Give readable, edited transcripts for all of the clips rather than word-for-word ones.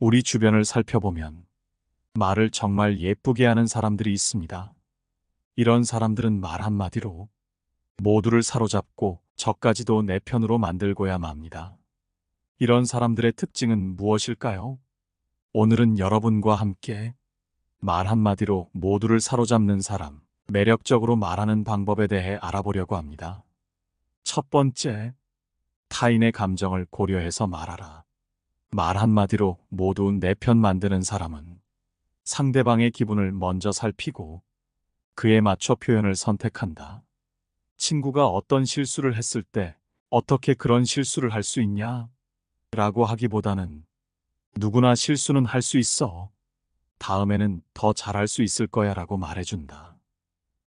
우리 주변을 살펴보면 말을 정말 예쁘게 하는 사람들이 있습니다. 이런 사람들은 말 한마디로 모두를 사로잡고 저까지도 내 편으로 만들고야 맙니다. 이런 사람들의 특징은 무엇일까요? 오늘은 여러분과 함께 말 한마디로 모두를 사로잡는 사람, 매력적으로 말하는 방법에 대해 알아보려고 합니다. 첫 번째, 타인의 감정을 고려해서 말하라. 말 한마디로 모두 내 편 만드는 사람은 상대방의 기분을 먼저 살피고 그에 맞춰 표현을 선택한다. 친구가 어떤 실수를 했을 때 어떻게 그런 실수를 할 수 있냐? 라고 하기보다는 누구나 실수는 할 수 있어. 다음에는 더 잘할 수 있을 거야 라고 말해준다.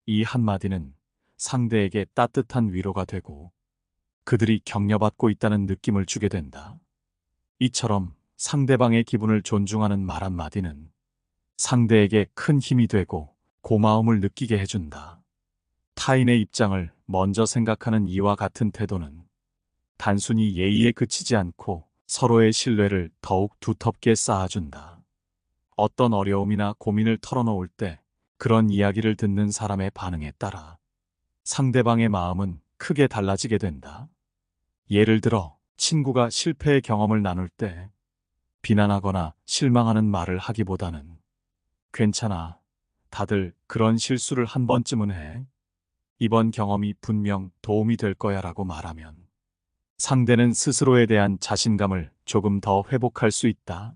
이 한마디는 상대에게 따뜻한 위로가 되고 그들이 격려받고 있다는 느낌을 주게 된다. 이처럼 상대방의 기분을 존중하는 말 한마디는 상대에게 큰 힘이 되고 고마움을 느끼게 해준다. 타인의 입장을 먼저 생각하는 이와 같은 태도는 단순히 예의에 그치지 않고 서로의 신뢰를 더욱 두텁게 쌓아준다. 어떤 어려움이나 고민을 털어놓을 때 그런 이야기를 듣는 사람의 반응에 따라 상대방의 마음은 크게 달라지게 된다. 예를 들어 친구가 실패의 경험을 나눌 때 비난하거나 실망하는 말을 하기보다는 괜찮아. 다들 그런 실수를 한 번쯤은 해. 이번 경험이 분명 도움이 될 거야 라고 말하면 상대는 스스로에 대한 자신감을 조금 더 회복할 수 있다.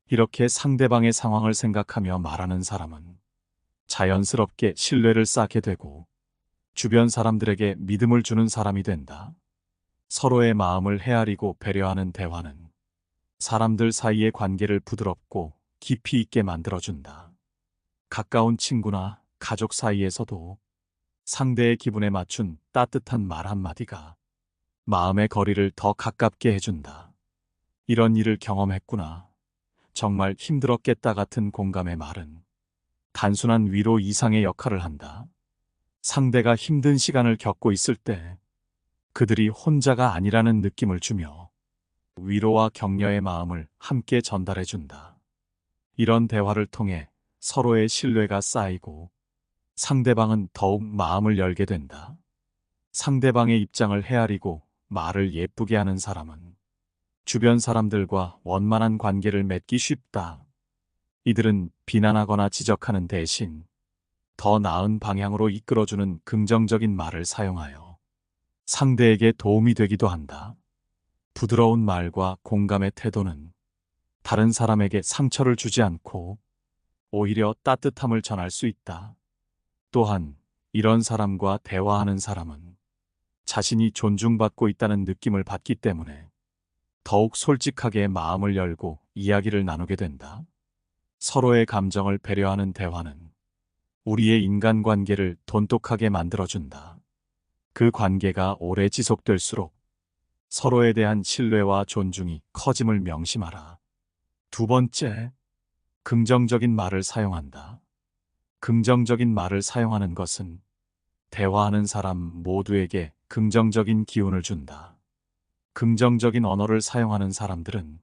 이렇게 상대방의 상황을 생각하며 말하는 사람은 자연스럽게 신뢰를 쌓게 되고 주변 사람들에게 믿음을 주는 사람이 된다. 서로의 마음을 헤아리고 배려하는 대화는 사람들 사이의 관계를 부드럽고 깊이 있게 만들어준다. 가까운 친구나 가족 사이에서도 상대의 기분에 맞춘 따뜻한 말 한마디가 마음의 거리를 더 가깝게 해준다. 이런 일을 경험했구나. 정말 힘들었겠다 같은 공감의 말은 단순한 위로 이상의 역할을 한다. 상대가 힘든 시간을 겪고 있을 때 그들이 혼자가 아니라는 느낌을 주며 위로와 격려의 마음을 함께 전달해준다. 이런 대화를 통해 서로의 신뢰가 쌓이고 상대방은 더욱 마음을 열게 된다. 상대방의 입장을 헤아리고 말을 예쁘게 하는 사람은 주변 사람들과 원만한 관계를 맺기 쉽다. 이들은 비난하거나 지적하는 대신 더 나은 방향으로 이끌어주는 긍정적인 말을 사용하여 상대에게 도움이 되기도 한다. 부드러운 말과 공감의 태도는 다른 사람에게 상처를 주지 않고 오히려 따뜻함을 전할 수 있다. 또한 이런 사람과 대화하는 사람은 자신이 존중받고 있다는 느낌을 받기 때문에 더욱 솔직하게 마음을 열고 이야기를 나누게 된다. 서로의 감정을 배려하는 대화는 우리의 인간관계를 돈독하게 만들어준다. 그 관계가 오래 지속될수록 서로에 대한 신뢰와 존중이 커짐을 명심하라. 두 번째, 긍정적인 말을 사용한다. 긍정적인 말을 사용하는 것은 대화하는 사람 모두에게 긍정적인 기운을 준다. 긍정적인 언어를 사용하는 사람들은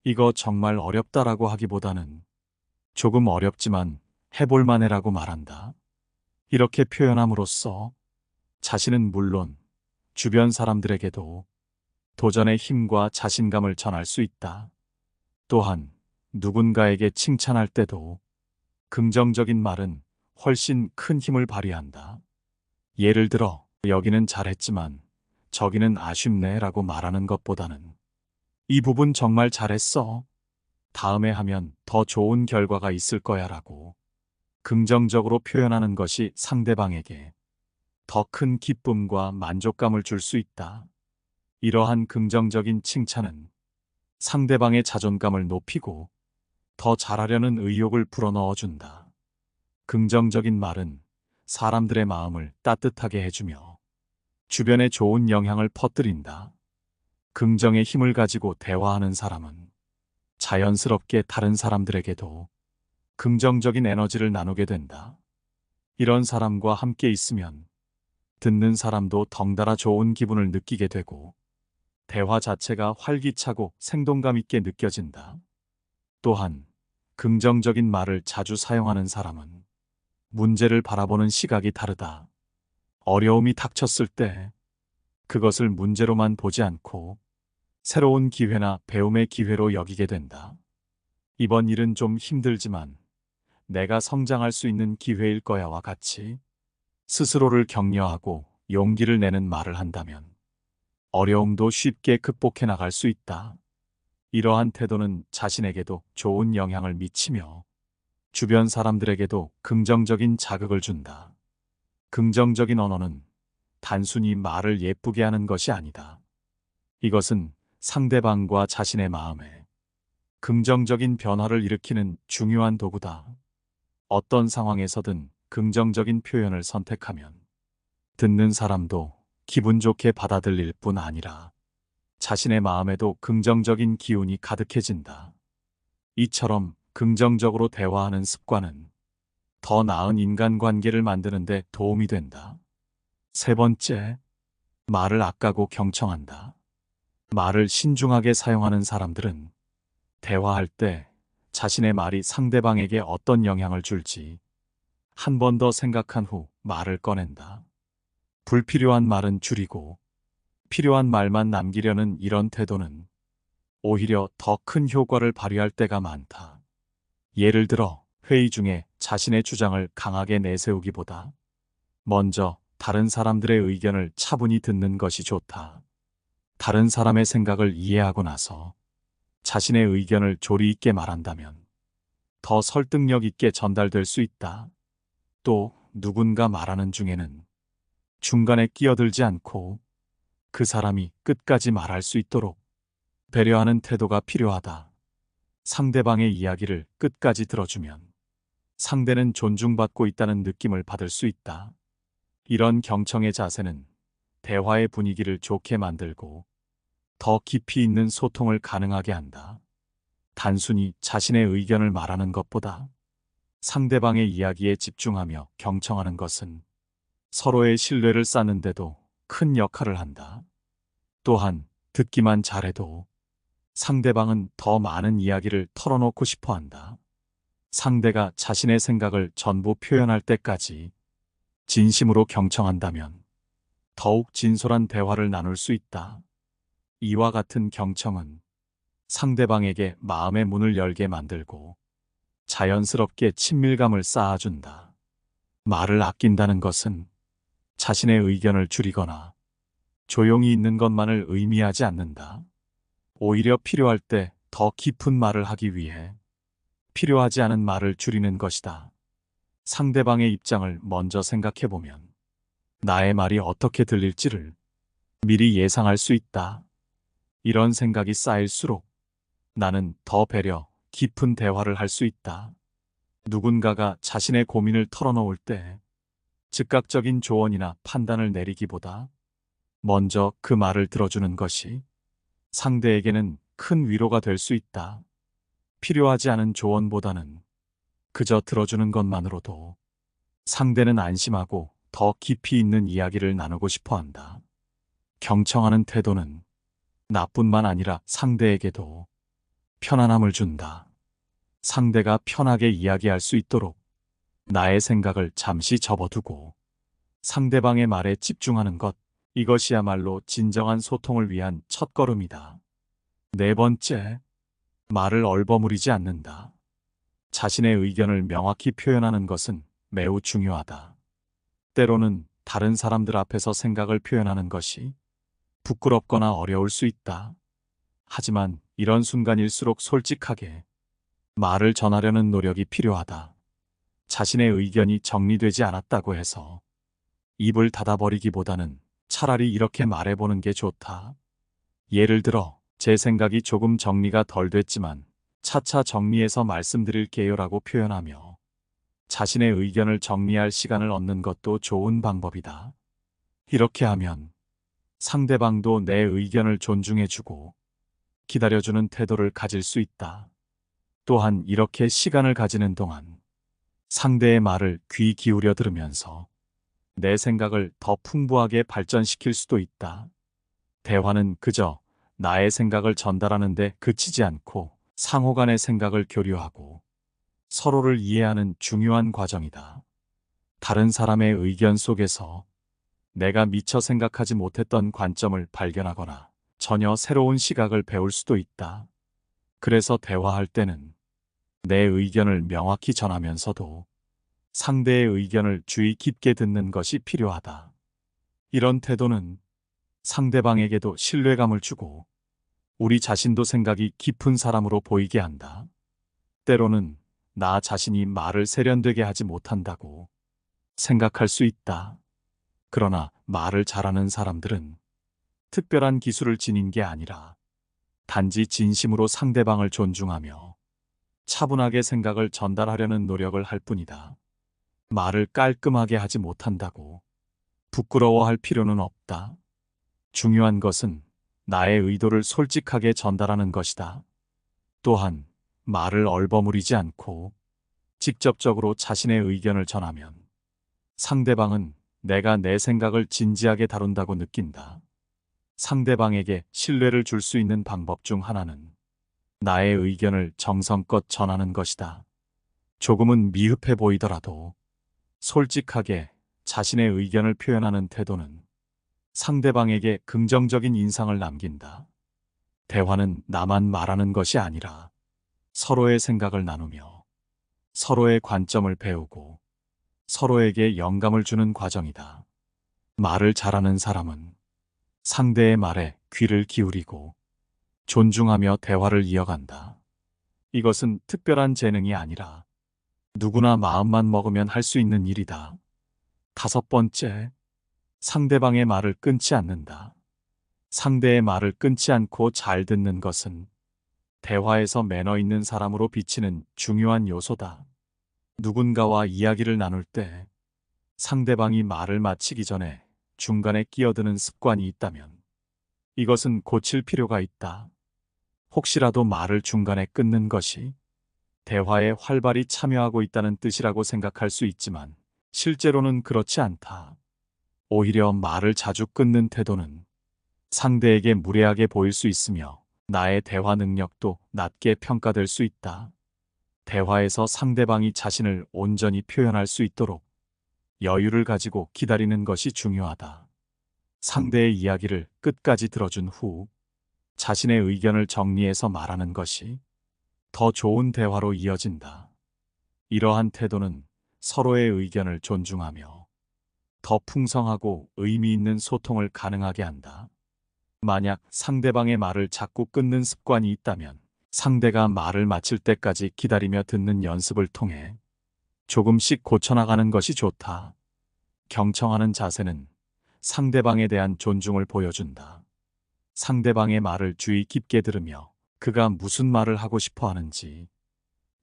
이거 정말 어렵다라고 하기보다는 조금 어렵지만 해볼만 해라고 말한다. 이렇게 표현함으로써 자신은 물론 주변 사람들에게도 도전의 힘과 자신감을 전할 수 있다. 또한 누군가에게 칭찬할 때도 긍정적인 말은 훨씬 큰 힘을 발휘한다. 예를 들어 여기는 잘했지만 저기는 아쉽네 라고 말하는 것보다는 이 부분 정말 잘했어. 다음에 하면 더 좋은 결과가 있을 거야 라고 긍정적으로 표현하는 것이 상대방에게 더 큰 기쁨과 만족감을 줄 수 있다. 이러한 긍정적인 칭찬은 상대방의 자존감을 높이고 더 잘하려는 의욕을 불어넣어 준다. 긍정적인 말은 사람들의 마음을 따뜻하게 해주며 주변에 좋은 영향을 퍼뜨린다. 긍정의 힘을 가지고 대화하는 사람은 자연스럽게 다른 사람들에게도 긍정적인 에너지를 나누게 된다. 이런 사람과 함께 있으면 듣는 사람도 덩달아 좋은 기분을 느끼게 되고 대화 자체가 활기차고 생동감 있게 느껴진다. 또한 긍정적인 말을 자주 사용하는 사람은 문제를 바라보는 시각이 다르다. 어려움이 닥쳤을 때 그것을 문제로만 보지 않고 새로운 기회나 배움의 기회로 여기게 된다. 이번 일은 좀 힘들지만 내가 성장할 수 있는 기회일 거야와 같이 스스로를 격려하고 용기를 내는 말을 한다면 어려움도 쉽게 극복해 나갈 수 있다. 이러한 태도는 자신에게도 좋은 영향을 미치며 주변 사람들에게도 긍정적인 자극을 준다. 긍정적인 언어는 단순히 말을 예쁘게 하는 것이 아니다. 이것은 상대방과 자신의 마음에 긍정적인 변화를 일으키는 중요한 도구다. 어떤 상황에서든 긍정적인 표현을 선택하면 듣는 사람도 기분 좋게 받아들일 뿐 아니라 자신의 마음에도 긍정적인 기운이 가득해진다. 이처럼 긍정적으로 대화하는 습관은 더 나은 인간관계를 만드는 데 도움이 된다. 세 번째, 말을 아끼고 경청한다. 말을 신중하게 사용하는 사람들은 대화할 때 자신의 말이 상대방에게 어떤 영향을 줄지 한 번 더 생각한 후 말을 꺼낸다. 불필요한 말은 줄이고 필요한 말만 남기려는 이런 태도는 오히려 더 큰 효과를 발휘할 때가 많다. 예를 들어 회의 중에 자신의 주장을 강하게 내세우기보다 먼저 다른 사람들의 의견을 차분히 듣는 것이 좋다. 다른 사람의 생각을 이해하고 나서 자신의 의견을 조리 있게 말한다면 더 설득력 있게 전달될 수 있다. 또 누군가 말하는 중에는 중간에 끼어들지 않고 그 사람이 끝까지 말할 수 있도록 배려하는 태도가 필요하다. 상대방의 이야기를 끝까지 들어주면 상대는 존중받고 있다는 느낌을 받을 수 있다. 이런 경청의 자세는 대화의 분위기를 좋게 만들고 더 깊이 있는 소통을 가능하게 한다. 단순히 자신의 의견을 말하는 것보다 상대방의 이야기에 집중하며 경청하는 것은 서로의 신뢰를 쌓는데도 큰 역할을 한다. 또한 듣기만 잘해도 상대방은 더 많은 이야기를 털어놓고 싶어 한다. 상대가 자신의 생각을 전부 표현할 때까지 진심으로 경청한다면 더욱 진솔한 대화를 나눌 수 있다. 이와 같은 경청은 상대방에게 마음의 문을 열게 만들고 자연스럽게 친밀감을 쌓아준다. 말을 아낀다는 것은 자신의 의견을 줄이거나 조용히 있는 것만을 의미하지 않는다. 오히려 필요할 때 더 깊은 말을 하기 위해 필요하지 않은 말을 줄이는 것이다. 상대방의 입장을 먼저 생각해보면 나의 말이 어떻게 들릴지를 미리 예상할 수 있다. 이런 생각이 쌓일수록 나는 더 배려 깊은 대화를 할 수 있다. 누군가가 자신의 고민을 털어놓을 때 즉각적인 조언이나 판단을 내리기보다 먼저 그 말을 들어주는 것이 상대에게는 큰 위로가 될 수 있다. 필요하지 않은 조언보다는 그저 들어주는 것만으로도 상대는 안심하고 더 깊이 있는 이야기를 나누고 싶어 한다. 경청하는 태도는 나뿐만 아니라 상대에게도 편안함을 준다. 상대가 편하게 이야기할 수 있도록 나의 생각을 잠시 접어두고 상대방의 말에 집중하는 것, 이것이야말로 진정한 소통을 위한 첫걸음이다. 네 번째, 말을 얼버무리지 않는다. 자신의 의견을 명확히 표현하는 것은 매우 중요하다. 때로는 다른 사람들 앞에서 생각을 표현하는 것이 부끄럽거나 어려울 수 있다. 하지만 이런 순간일수록 솔직하게 말을 전하려는 노력이 필요하다. 자신의 의견이 정리되지 않았다고 해서 입을 닫아버리기보다는 차라리 이렇게 말해보는 게 좋다. 예를 들어, 제 생각이 조금 정리가 덜 됐지만 차차 정리해서 말씀드릴게요라고 표현하며 자신의 의견을 정리할 시간을 얻는 것도 좋은 방법이다. 이렇게 하면 상대방도 내 의견을 존중해주고 기다려주는 태도를 가질 수 있다. 또한 이렇게 시간을 가지는 동안 상대의 말을 귀 기울여 들으면서 내 생각을 더 풍부하게 발전시킬 수도 있다. 대화는 그저 나의 생각을 전달하는 데 그치지 않고 상호 간의 생각을 교류하고 서로를 이해하는 중요한 과정이다. 다른 사람의 의견 속에서 내가 미처 생각하지 못했던 관점을 발견하거나 전혀 새로운 시각을 배울 수도 있다. 그래서 대화할 때는 내 의견을 명확히 전하면서도 상대의 의견을 주의 깊게 듣는 것이 필요하다. 이런 태도는 상대방에게도 신뢰감을 주고 우리 자신도 생각이 깊은 사람으로 보이게 한다. 때로는 나 자신이 말을 세련되게 하지 못한다고 생각할 수 있다. 그러나 말을 잘하는 사람들은 특별한 기술을 지닌 게 아니라 단지 진심으로 상대방을 존중하며 차분하게 생각을 전달하려는 노력을 할 뿐이다. 말을 깔끔하게 하지 못한다고 부끄러워할 필요는 없다. 중요한 것은 나의 의도를 솔직하게 전달하는 것이다. 또한 말을 얼버무리지 않고 직접적으로 자신의 의견을 전하면 상대방은 내가 내 생각을 진지하게 다룬다고 느낀다. 상대방에게 신뢰를 줄 수 있는 방법 중 하나는 나의 의견을 정성껏 전하는 것이다. 조금은 미흡해 보이더라도 솔직하게 자신의 의견을 표현하는 태도는 상대방에게 긍정적인 인상을 남긴다. 대화는 나만 말하는 것이 아니라 서로의 생각을 나누며 서로의 관점을 배우고 서로에게 영감을 주는 과정이다. 말을 잘하는 사람은 상대의 말에 귀를 기울이고 존중하며 대화를 이어간다. 이것은 특별한 재능이 아니라 누구나 마음만 먹으면 할 수 있는 일이다. 다섯 번째, 상대방의 말을 끊지 않는다. 상대의 말을 끊지 않고 잘 듣는 것은 대화에서 매너 있는 사람으로 비치는 중요한 요소다. 누군가와 이야기를 나눌 때 상대방이 말을 마치기 전에 중간에 끼어드는 습관이 있다면 이것은 고칠 필요가 있다. 혹시라도 말을 중간에 끊는 것이 대화에 활발히 참여하고 있다는 뜻이라고 생각할 수 있지만 실제로는 그렇지 않다. 오히려 말을 자주 끊는 태도는 상대에게 무례하게 보일 수 있으며 나의 대화 능력도 낮게 평가될 수 있다. 대화에서 상대방이 자신을 온전히 표현할 수 있도록 여유를 가지고 기다리는 것이 중요하다. 상대의 이야기를 끝까지 들어준 후 자신의 의견을 정리해서 말하는 것이 더 좋은 대화로 이어진다. 이러한 태도는 서로의 의견을 존중하며 더 풍성하고 의미 있는 소통을 가능하게 한다. 만약 상대방의 말을 자꾸 끊는 습관이 있다면 상대가 말을 마칠 때까지 기다리며 듣는 연습을 통해 조금씩 고쳐나가는 것이 좋다. 경청하는 자세는 상대방에 대한 존중을 보여준다. 상대방의 말을 주의 깊게 들으며 그가 무슨 말을 하고 싶어 하는지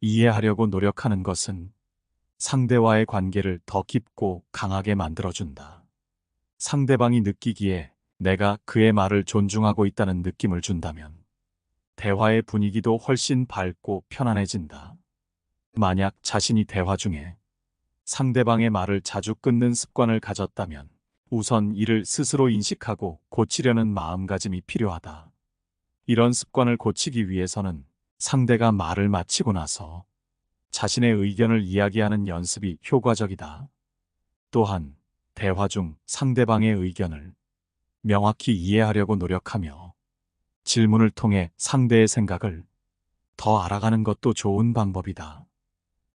이해하려고 노력하는 것은 상대와의 관계를 더 깊고 강하게 만들어준다. 상대방이 느끼기에 내가 그의 말을 존중하고 있다는 느낌을 준다면 대화의 분위기도 훨씬 밝고 편안해진다. 만약 자신이 대화 중에 상대방의 말을 자주 끊는 습관을 가졌다면 우선 이를 스스로 인식하고 고치려는 마음가짐이 필요하다. 이런 습관을 고치기 위해서는 상대가 말을 마치고 나서 자신의 의견을 이야기하는 연습이 효과적이다. 또한 대화 중 상대방의 의견을 명확히 이해하려고 노력하며 질문을 통해 상대의 생각을 더 알아가는 것도 좋은 방법이다.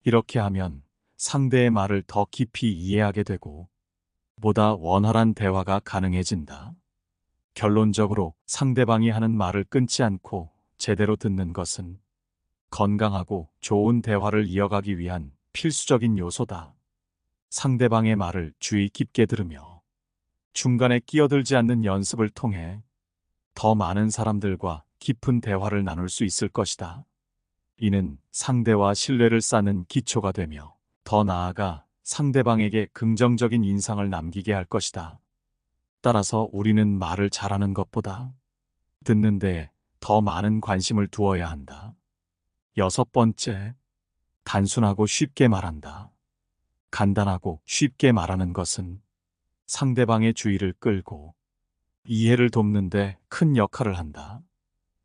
이렇게 하면 상대의 말을 더 깊이 이해하게 되고 보다 원활한 대화가 가능해진다. 결론적으로 상대방이 하는 말을 끊지 않고 제대로 듣는 것은 건강하고 좋은 대화를 이어가기 위한 필수적인 요소다. 상대방의 말을 주의 깊게 들으며 중간에 끼어들지 않는 연습을 통해 더 많은 사람들과 깊은 대화를 나눌 수 있을 것이다. 이는 상대와 신뢰를 쌓는 기초가 되며 더 나아가 상대방에게 긍정적인 인상을 남기게 할 것이다. 따라서 우리는 말을 잘하는 것보다 듣는 데에 더 많은 관심을 두어야 한다. 여섯 번째, 단순하고 쉽게 말한다. 간단하고 쉽게 말하는 것은 상대방의 주의를 끌고 이해를 돕는 데 큰 역할을 한다.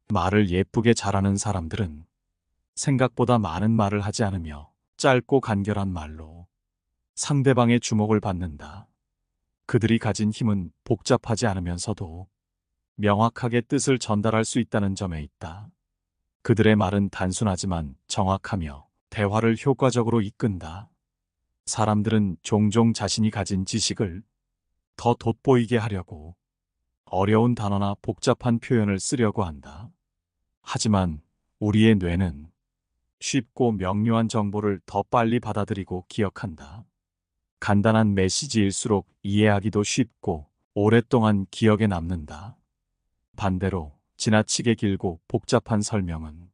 말을 예쁘게 잘하는 사람들은 생각보다 많은 말을 하지 않으며 짧고 간결한 말로 상대방의 주목을 받는다. 그들이 가진 힘은 복잡하지 않으면서도 명확하게 뜻을 전달할 수 있다는 점에 있다. 그들의 말은 단순하지만 정확하며 대화를 효과적으로 이끈다. 사람들은 종종 자신이 가진 지식을 더 돋보이게 하려고 어려운 단어나 복잡한 표현을 쓰려고 한다. 하지만 우리의 뇌는 쉽고 명료한 정보를 더 빨리 받아들이고 기억한다. 간단한 메시지일수록 이해하기도 쉽고 오랫동안 기억에 남는다. 반대로 지나치게 길고 복잡한 설명은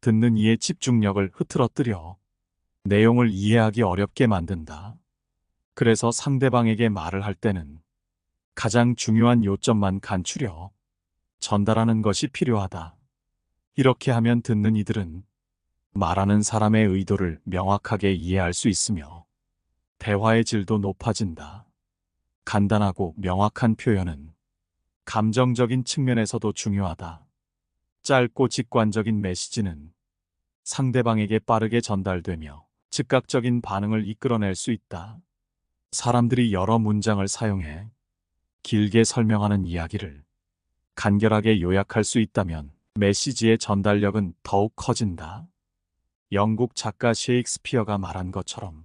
듣는 이의 집중력을 흐트러뜨려 내용을 이해하기 어렵게 만든다. 그래서 상대방에게 말을 할 때는 가장 중요한 요점만 간추려 전달하는 것이 필요하다. 이렇게 하면 듣는 이들은 말하는 사람의 의도를 명확하게 이해할 수 있으며 대화의 질도 높아진다. 간단하고 명확한 표현은 감정적인 측면에서도 중요하다. 짧고 직관적인 메시지는 상대방에게 빠르게 전달되며 즉각적인 반응을 이끌어낼 수 있다. 사람들이 여러 문장을 사용해 길게 설명하는 이야기를 간결하게 요약할 수 있다면 메시지의 전달력은 더욱 커진다. 영국 작가 셰익스피어가 말한 것처럼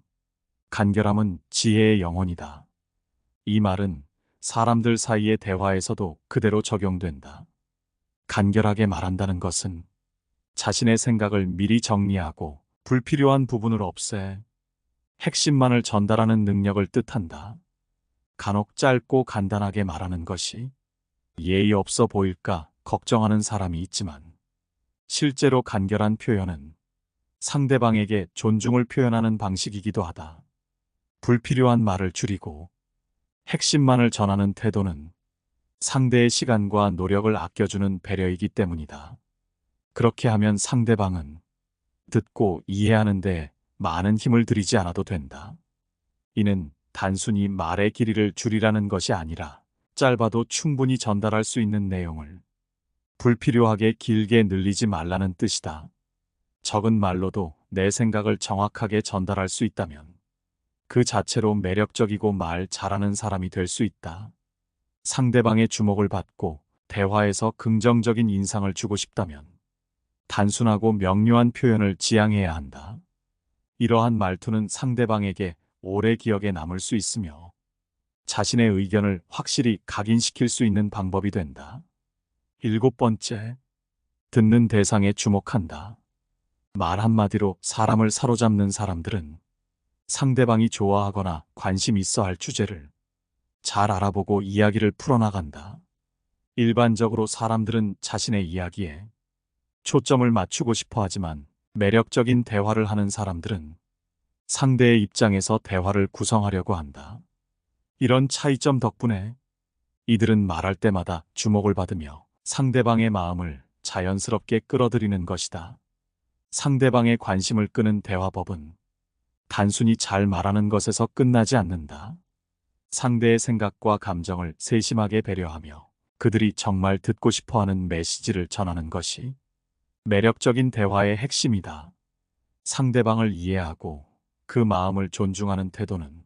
간결함은 지혜의 영혼이다. 이 말은 사람들 사이의 대화에서도 그대로 적용된다. 간결하게 말한다는 것은 자신의 생각을 미리 정리하고 불필요한 부분을 없애 핵심만을 전달하는 능력을 뜻한다. 간혹 짧고 간단하게 말하는 것이 예의 없어 보일까 걱정하는 사람이 있지만 실제로 간결한 표현은 상대방에게 존중을 표현하는 방식이기도 하다. 불필요한 말을 줄이고 핵심만을 전하는 태도는 상대의 시간과 노력을 아껴주는 배려이기 때문이다. 그렇게 하면 상대방은 듣고 이해하는 데 많은 힘을 들이지 않아도 된다. 이는 단순히 말의 길이를 줄이라는 것이 아니라 짧아도 충분히 전달할 수 있는 내용을 불필요하게 길게 늘리지 말라는 뜻이다. 적은 말로도 내 생각을 정확하게 전달할 수 있다면 그 자체로 매력적이고 말 잘하는 사람이 될 수 있다. 상대방의 주목을 받고 대화에서 긍정적인 인상을 주고 싶다면 단순하고 명료한 표현을 지향해야 한다. 이러한 말투는 상대방에게 오래 기억에 남을 수 있으며 자신의 의견을 확실히 각인시킬 수 있는 방법이 된다. 7번째, 듣는 대상에 주목한다. 말 한마디로 사람을 사로잡는 사람들은 상대방이 좋아하거나 관심 있어 할 주제를 잘 알아보고 이야기를 풀어나간다. 일반적으로 사람들은 자신의 이야기에 초점을 맞추고 싶어 하지만 매력적인 대화를 하는 사람들은 상대의 입장에서 대화를 구성하려고 한다. 이런 차이점 덕분에 이들은 말할 때마다 주목을 받으며 상대방의 마음을 자연스럽게 끌어들이는 것이다. 상대방의 관심을 끄는 대화법은 단순히 잘 말하는 것에서 끝나지 않는다. 상대의 생각과 감정을 세심하게 배려하며 그들이 정말 듣고 싶어하는 메시지를 전하는 것이 매력적인 대화의 핵심이다. 상대방을 이해하고 그 마음을 존중하는 태도는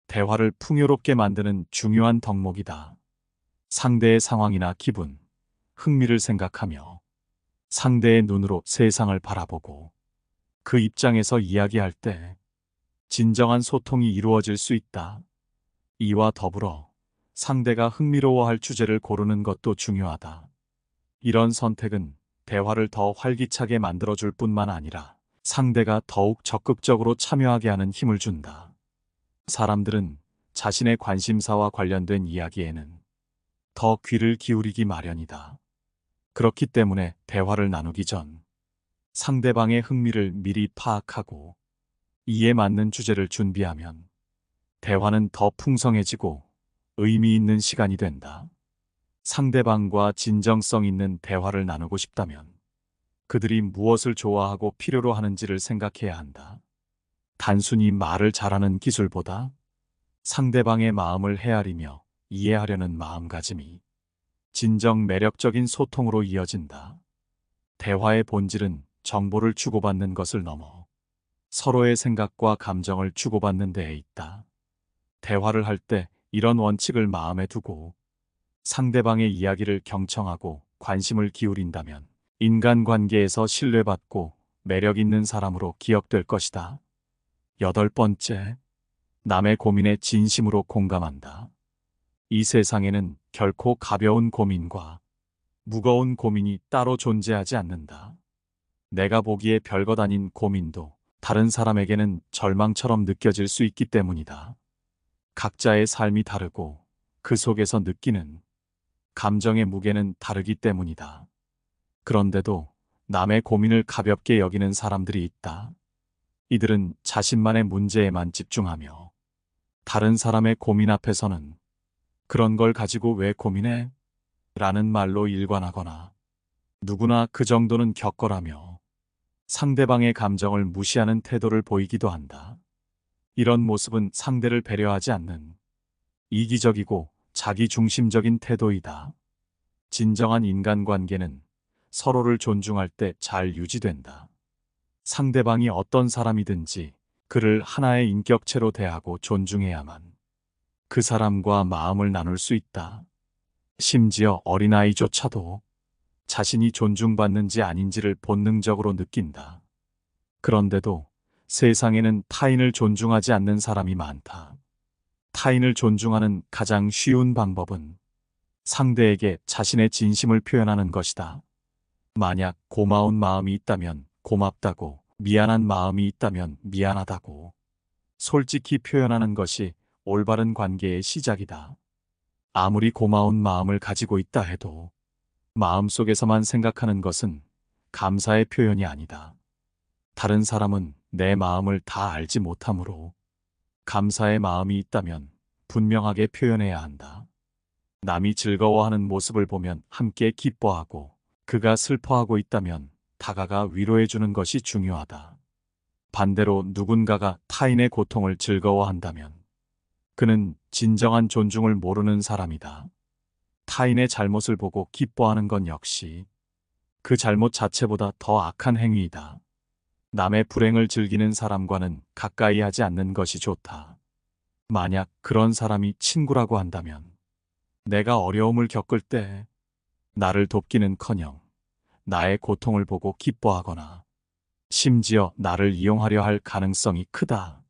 대화를 풍요롭게 만드는 중요한 덕목이다. 상대의 상황이나 기분, 흥미를 생각하며 상대의 눈으로 세상을 바라보고 그 입장에서 이야기할 때 진정한 소통이 이루어질 수 있다. 이와 더불어 상대가 흥미로워할 주제를 고르는 것도 중요하다. 이런 선택은 대화를 더 활기차게 만들어줄 뿐만 아니라 상대가 더욱 적극적으로 참여하게 하는 힘을 준다. 사람들은 자신의 관심사와 관련된 이야기에는 더 귀를 기울이기 마련이다. 그렇기 때문에 대화를 나누기 전 상대방의 흥미를 미리 파악하고 이에 맞는 주제를 준비하면 대화는 더 풍성해지고 의미 있는 시간이 된다. 상대방과 진정성 있는 대화를 나누고 싶다면 그들이 무엇을 좋아하고 필요로 하는지를 생각해야 한다. 단순히 말을 잘하는 기술보다 상대방의 마음을 헤아리며 이해하려는 마음가짐이 진정 매력적인 소통으로 이어진다. 대화의 본질은 정보를 주고받는 것을 넘어 서로의 생각과 감정을 주고받는 데에 있다. 대화를 할 때 이런 원칙을 마음에 두고 상대방의 이야기를 경청하고 관심을 기울인다면 인간관계에서 신뢰받고 매력 있는 사람으로 기억될 것이다. 8번째, 남의 고민에 진심으로 공감한다. 이 세상에는 결코 가벼운 고민과 무거운 고민이 따로 존재하지 않는다. 내가 보기에 별것 아닌 고민도 다른 사람에게는 절망처럼 느껴질 수 있기 때문이다. 각자의 삶이 다르고 그 속에서 느끼는 감정의 무게는 다르기 때문이다. 그런데도 남의 고민을 가볍게 여기는 사람들이 있다. 이들은 자신만의 문제에만 집중하며 다른 사람의 고민 앞에서는 그런 걸 가지고 왜 고민해? 라는 말로 일관하거나 누구나 그 정도는 겪어라며 상대방의 감정을 무시하는 태도를 보이기도 한다. 이런 모습은 상대를 배려하지 않는 이기적이고 자기중심적인 태도이다. 진정한 인간관계는 서로를 존중할 때 잘 유지된다. 상대방이 어떤 사람이든지 그를 하나의 인격체로 대하고 존중해야만 그 사람과 마음을 나눌 수 있다. 심지어 어린아이조차도 자신이 존중받는지 아닌지를 본능적으로 느낀다. 그런데도 세상에는 타인을 존중하지 않는 사람이 많다. 타인을 존중하는 가장 쉬운 방법은 상대에게 자신의 진심을 표현하는 것이다. 만약 고마운 마음이 있다면 고맙다고, 미안한 마음이 있다면 미안하다고 솔직히 표현하는 것이 올바른 관계의 시작이다. 아무리 고마운 마음을 가지고 있다 해도 마음속에서만 생각하는 것은 감사의 표현이 아니다. 다른 사람은 내 마음을 다 알지 못하므로 감사의 마음이 있다면 분명하게 표현해야 한다. 남이 즐거워하는 모습을 보면 함께 기뻐하고 그가 슬퍼하고 있다면 다가가 위로해주는 것이 중요하다. 반대로 누군가가 타인의 고통을 즐거워한다면 그는 진정한 존중을 모르는 사람이다. 타인의 잘못을 보고 기뻐하는 건 역시 그 잘못 자체보다 더 악한 행위이다. 남의 불행을 즐기는 사람과는 가까이 하지 않는 것이 좋다. 만약 그런 사람이 친구라고 한다면 내가 어려움을 겪을 때 나를 돕기는커녕 나의 고통을 보고 기뻐하거나 심지어 나를 이용하려 할 가능성이 크다.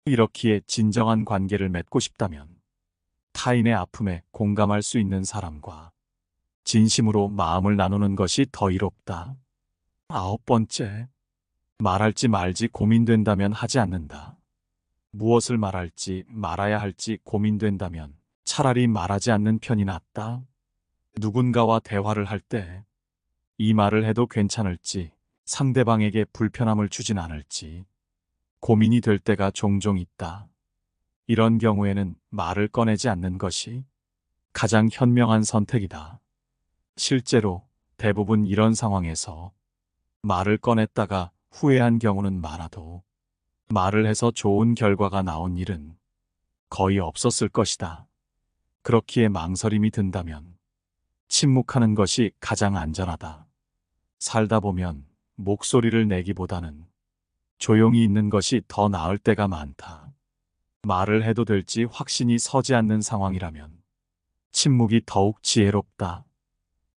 이렇기에 진정한 관계를 맺고 싶다면 타인의 아픔에 공감할 수 있는 사람과 진심으로 마음을 나누는 것이 더 이롭다. 9번째, 말할지 말지 고민된다면 하지 않는다. 무엇을 말할지 말아야 할지 고민된다면 차라리 말하지 않는 편이 낫다. 누군가와 대화를 할 때 이 말을 해도 괜찮을지 상대방에게 불편함을 주진 않을지 고민이 될 때가 종종 있다. 이런 경우에는 말을 꺼내지 않는 것이 가장 현명한 선택이다. 실제로 대부분 이런 상황에서 말을 꺼냈다가 후회한 경우는 많아도 말을 해서 좋은 결과가 나온 일은 거의 없었을 것이다. 그렇기에 망설임이 든다면 침묵하는 것이 가장 안전하다. 살다 보면 목소리를 내기보다는 조용히 있는 것이 더 나을 때가 많다. 말을 해도 될지 확신이 서지 않는 상황이라면 침묵이 더욱 지혜롭다.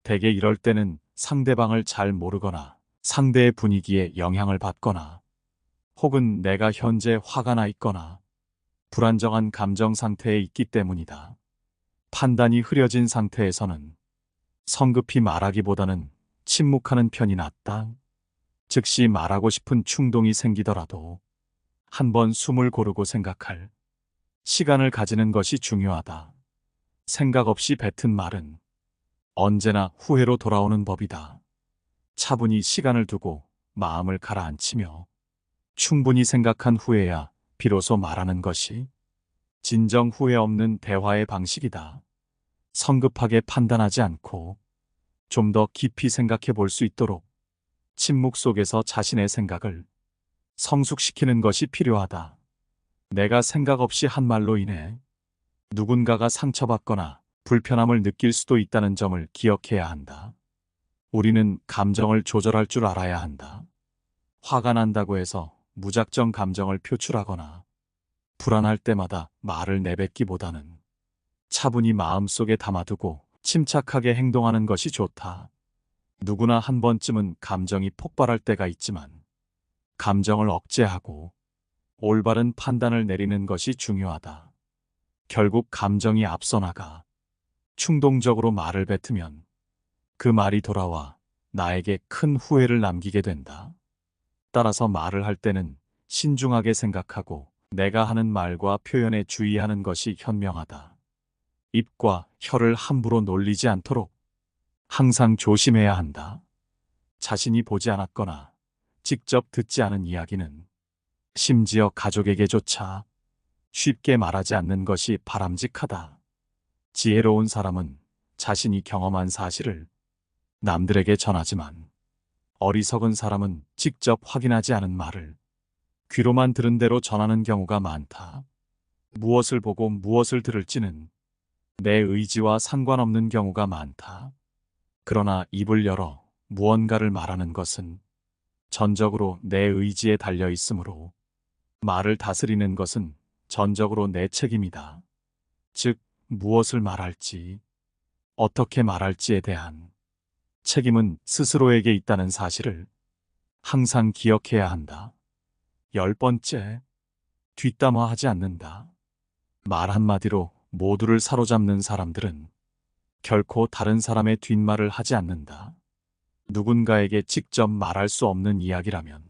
대개 이럴 때는 상대방을 잘 모르거나 상대의 분위기에 영향을 받거나 혹은 내가 현재 화가 나 있거나 불안정한 감정 상태에 있기 때문이다. 판단이 흐려진 상태에서는 성급히 말하기보다는 침묵하는 편이 낫다. 즉시 말하고 싶은 충동이 생기더라도 한번 숨을 고르고 생각할 시간을 가지는 것이 중요하다. 생각 없이 뱉은 말은 언제나 후회로 돌아오는 법이다. 차분히 시간을 두고 마음을 가라앉히며 충분히 생각한 후에야 비로소 말하는 것이 진정 후회 없는 대화의 방식이다. 성급하게 판단하지 않고 좀 더 깊이 생각해 볼 수 있도록 침묵 속에서 자신의 생각을 성숙시키는 것이 필요하다. 내가 생각 없이 한 말로 인해 누군가가 상처받거나 불편함을 느낄 수도 있다는 점을 기억해야 한다. 우리는 감정을 조절할 줄 알아야 한다. 화가 난다고 해서 무작정 감정을 표출하거나 불안할 때마다 말을 내뱉기보다는 차분히 마음속에 담아두고 침착하게 행동하는 것이 좋다. 누구나 한 번쯤은 감정이 폭발할 때가 있지만 감정을 억제하고 올바른 판단을 내리는 것이 중요하다. 결국 감정이 앞서 나가 충동적으로 말을 뱉으면 그 말이 돌아와 나에게 큰 후회를 남기게 된다. 따라서 말을 할 때는 신중하게 생각하고 내가 하는 말과 표현에 주의하는 것이 현명하다. 입과 혀를 함부로 놀리지 않도록 항상 조심해야 한다. 자신이 보지 않았거나 직접 듣지 않은 이야기는 심지어 가족에게조차 쉽게 말하지 않는 것이 바람직하다. 지혜로운 사람은 자신이 경험한 사실을 남들에게 전하지만 어리석은 사람은 직접 확인하지 않은 말을 귀로만 들은 대로 전하는 경우가 많다. 무엇을 보고 무엇을 들을지는 내 의지와 상관없는 경우가 많다. 그러나 입을 열어 무언가를 말하는 것은 전적으로 내 의지에 달려 있으므로 말을 다스리는 것은 전적으로 내 책임이다. 즉, 무엇을 말할지, 어떻게 말할지에 대한 책임은 스스로에게 있다는 사실을 항상 기억해야 한다. 10번째, 뒷담화하지 않는다. 말 한마디로 모두를 사로잡는 사람들은 결코 다른 사람의 뒷말을 하지 않는다. 누군가에게 직접 말할 수 없는 이야기라면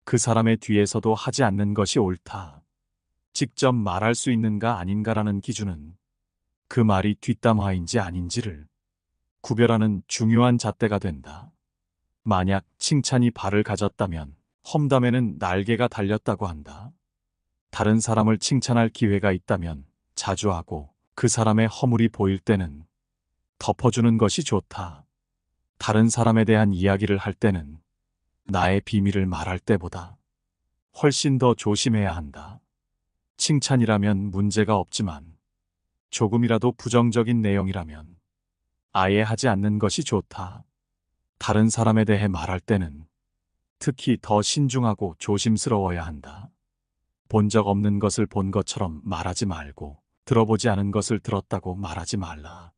그 사람의 뒤에서도 하지 않는 것이 옳다. 직접 말할 수 있는가 아닌가라는 기준은 그 말이 뒷담화인지 아닌지를 구별하는 중요한 잣대가 된다. 만약 칭찬이 발을 가졌다면 험담에는 날개가 달렸다고 한다. 다른 사람을 칭찬할 기회가 있다면 자주 하고 그 사람의 허물이 보일 때는 덮어주는 것이 좋다. 다른 사람에 대한 이야기를 할 때는 나의 비밀을 말할 때보다 훨씬 더 조심해야 한다. 칭찬이라면 문제가 없지만 조금이라도 부정적인 내용이라면 아예 하지 않는 것이 좋다. 다른 사람에 대해 말할 때는 특히 더 신중하고 조심스러워야 한다. 본 적 없는 것을 본 것처럼 말하지 말고 들어보지 않은 것을 들었다고 말하지 말라.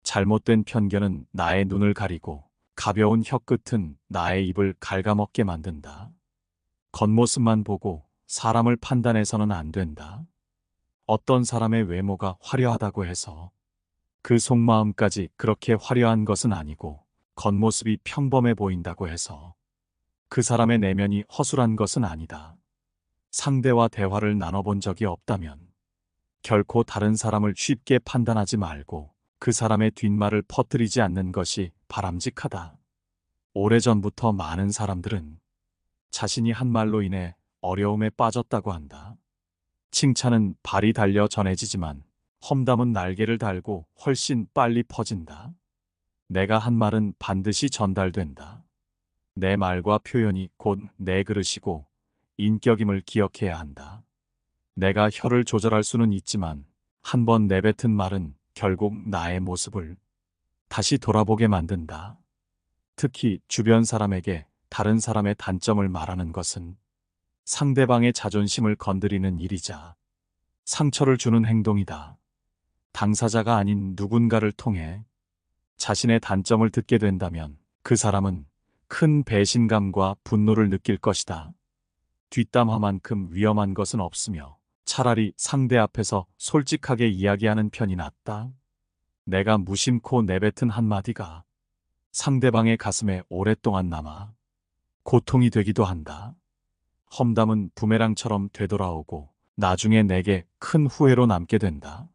잘못된 편견은 나의 눈을 가리고 가벼운 혀끝은 나의 입을 갉아먹게 만든다. 겉모습만 보고 사람을 판단해서는 안 된다. 어떤 사람의 외모가 화려하다고 해서 그 속마음까지 그렇게 화려한 것은 아니고 겉모습이 평범해 보인다고 해서 그 사람의 내면이 허술한 것은 아니다. 상대와 대화를 나눠본 적이 없다면 결코 다른 사람을 쉽게 판단하지 말고 그 사람의 뒷말을 퍼뜨리지 않는 것이 바람직하다. 오래전부터 많은 사람들은 자신이 한 말로 인해 어려움에 빠졌다고 한다. 칭찬은 발이 달려 전해지지만 험담은 날개를 달고 훨씬 빨리 퍼진다. 내가 한 말은 반드시 전달된다. 내 말과 표현이 곧 내 그릇이고 인격임을 기억해야 한다. 내가 혀를 조절할 수는 있지만 한 번 내뱉은 말은 결국 나의 모습을 다시 돌아보게 만든다. 특히 주변 사람에게 다른 사람의 단점을 말하는 것은 상대방의 자존심을 건드리는 일이자 상처를 주는 행동이다. 당사자가 아닌 누군가를 통해 자신의 단점을 듣게 된다면 그 사람은 큰 배신감과 분노를 느낄 것이다. 뒷담화만큼 위험한 것은 없으며 차라리 상대 앞에서 솔직하게 이야기하는 편이 낫다. 내가 무심코 내뱉은 한마디가 상대방의 가슴에 오랫동안 남아 고통이 되기도 한다. 험담은 부메랑처럼 되돌아오고 나중에 내게 큰 후회로 남게 된다.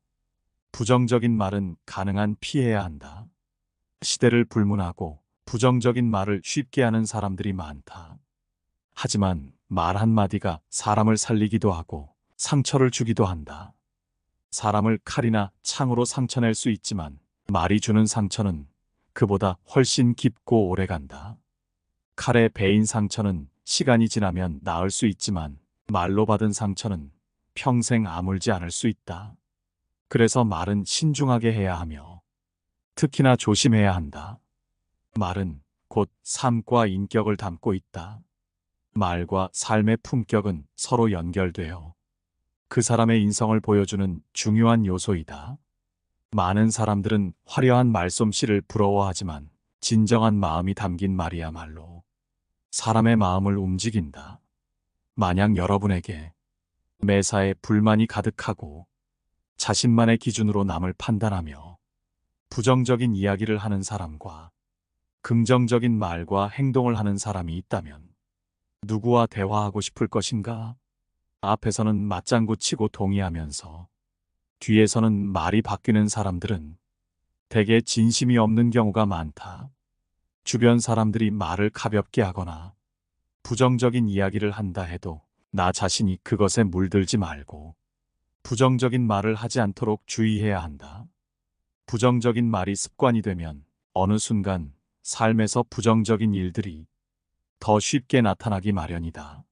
부정적인 말은 가능한 피해야 한다. 시대를 불문하고 부정적인 말을 쉽게 하는 사람들이 많다. 하지만 말 한마디가 사람을 살리기도 하고 상처를 주기도 한다. 사람을 칼이나 창으로 상처낼 수 있지만 말이 주는 상처는 그보다 훨씬 깊고 오래간다. 칼에 베인 상처는 시간이 지나면 나을 수 있지만 말로 받은 상처는 평생 아물지 않을 수 있다. 그래서 말은 신중하게 해야 하며 특히나 조심해야 한다. 말은 곧 삶과 인격을 담고 있다. 말과 삶의 품격은 서로 연결되어 그 사람의 인성을 보여주는 중요한 요소이다. 많은 사람들은 화려한 말솜씨를 부러워하지만 진정한 마음이 담긴 말이야말로 사람의 마음을 움직인다. 만약 여러분에게 매사에 불만이 가득하고 자신만의 기준으로 남을 판단하며 부정적인 이야기를 하는 사람과 긍정적인 말과 행동을 하는 사람이 있다면 누구와 대화하고 싶을 것인가? 앞에서는 맞장구 치고 동의하면서 뒤에서는 말이 바뀌는 사람들은 대개 진심이 없는 경우가 많다. 주변 사람들이 말을 가볍게 하거나 부정적인 이야기를 한다 해도 나 자신이 그것에 물들지 말고 부정적인 말을 하지 않도록 주의해야 한다. 부정적인 말이 습관이 되면 어느 순간 삶에서 부정적인 일들이 더 쉽게 나타나기 마련이다.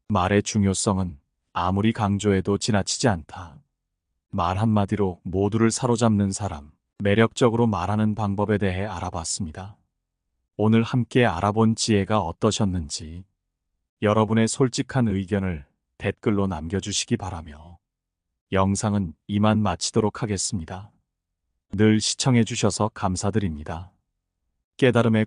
말의 중요성은 아무리 강조해도 지나치지 않다. 말 한마디로 모두를 사로잡는 사람, 매력적으로 말하는 방법에 대해 알아봤습니다. 오늘 함께 알아본 지혜가 어떠셨는지 여러분의 솔직한 의견을 댓글로 남겨주시기 바라며 영상은 이만 마치도록 하겠습니다. 늘 시청해주셔서 감사드립니다. 깨달음의